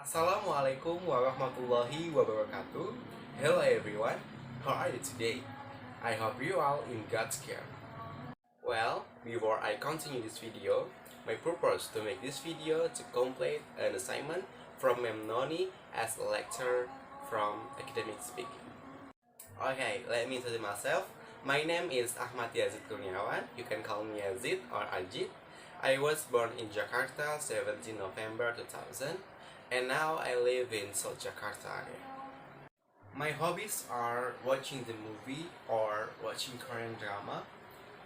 Assalamualaikum warahmatullahi wabarakatuh. Hello everyone, how are you today? I hope you all in God's care. Well, before I continue this video, my purpose to make this video to complete an assignment from Ma'am Noni as a lecturer from academic speaking. Okay, let me introduce myself. My name is Ahmad Yazid Kurniawan. You can call me Yazid or Ajit. I was born in Jakarta 17 November 2000 and now I live in South Jakarta area. My hobbies are watching the movie or watching Korean drama.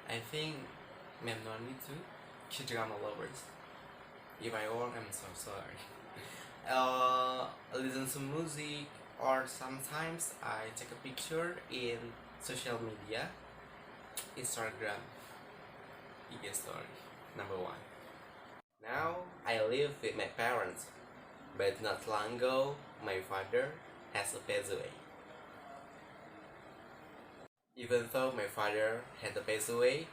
I think men don't need to K-drama lovers. If I wrong, I'm so sorry. Listen to music or sometimes I take a picture in social media, Instagram, IG story, number one. Now I live with my parents, but not long ago my father has passed away. Even though my father had passed away,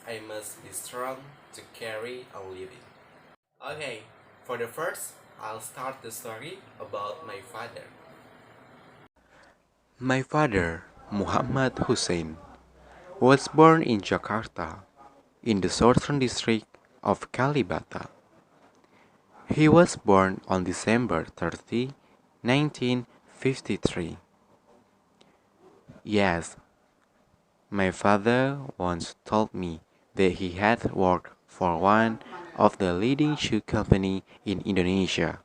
I must be strong to carry on living. Okay, for the first, I'll start the story about my father. My father, Muhammad Hussein, was born in Jakarta, in the southern district of Kalibata. He was born on December 30, 1953. Yes, my father once told me that he had worked for one of the leading shoe company in Indonesia,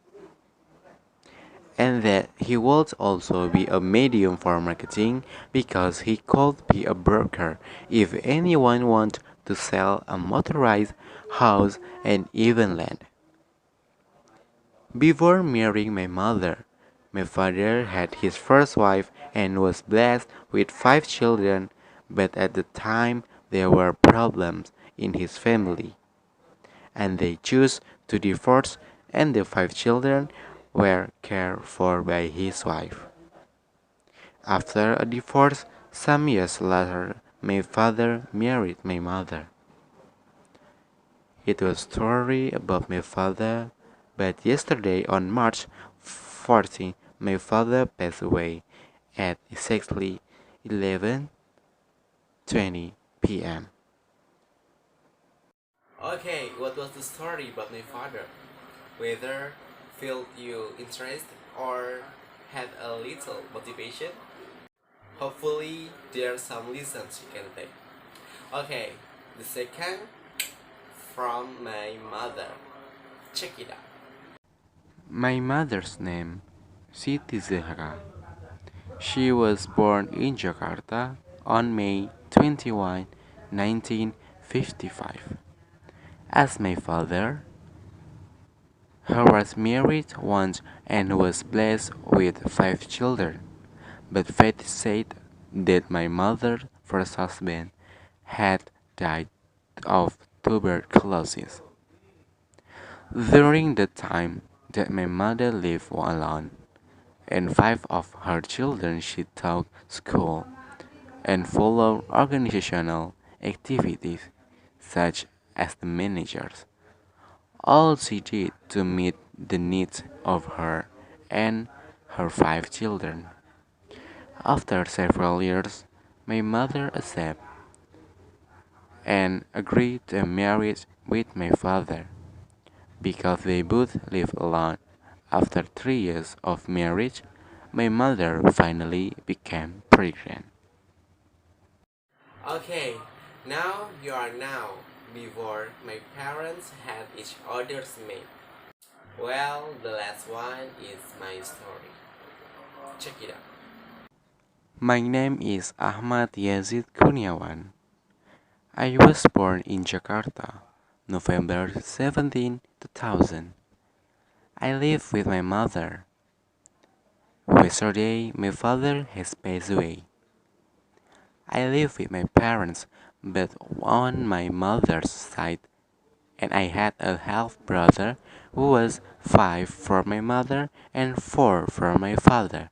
and that he would also be a medium for marketing because he could be a broker if anyone wanted to sell a motorized house and even land. Before marrying my mother, my father had his first wife and was blessed with 5 children, but at the time there were problems in his family, and they chose to divorce, and the 5 children were cared for by his wife. After a divorce, some years later, my father married my mother. It was a story about my father, but yesterday on March 14, my father passed away at exactly 11:20 p.m. Okay, what was the story about my father? Whether filled you interest or had a little motivation? Hopefully, there are some lessons you can take. Okay, the second from my mother. Check it out. My mother's name, Siti Zehra. She was born in Jakarta on May 21, 1955. As my father, her was married once and was blessed with 5 children, but fate said that my mother's first husband had died of tuberculosis. During the time that my mother lived alone, and 5 of her children she taught school and followed organizational activities such as the managers. All she did to meet the needs of her and her 5 children. After several years, my mother accepted and agreed to a marriage with my father because they both lived alone. After 3 years of marriage, my mother finally became pregnant. Okay, now you are now. Before my parents had each other's mate. Well, the last one is my story. Check it out. My name is Ahmad Yazid Kurniawan. I was born in Jakarta, November 17, 2000. I live with my mother. Yesterday, my father has passed away. I live with my parents, but on my mother's side, and I had a half brother who was 5 for my mother and 4 for my father.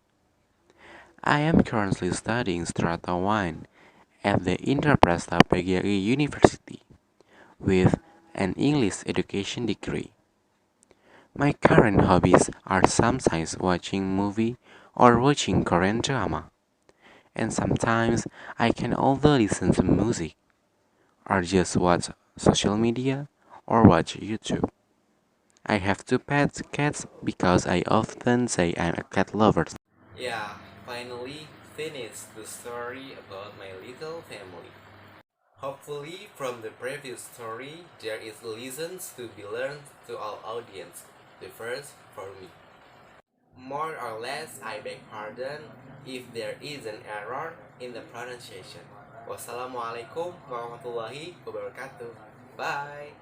I am currently studying Strata 1 at the Indraprastha PGRI University with an English education degree. My current hobbies are sometimes watching movie or watching Korean drama, and sometimes I can also listen to music or just watch social media or watch YouTube. I have two pet cats because I often say I'm a cat lover. Yeah, finally finished the story about my little family. Hopefully, from the previous story, there is lessons to be learned to our audience. The first for me. More or less, I beg pardon if there is an error in the pronunciation. Wassalamualaikum warahmatullahi wabarakatuh. Bye.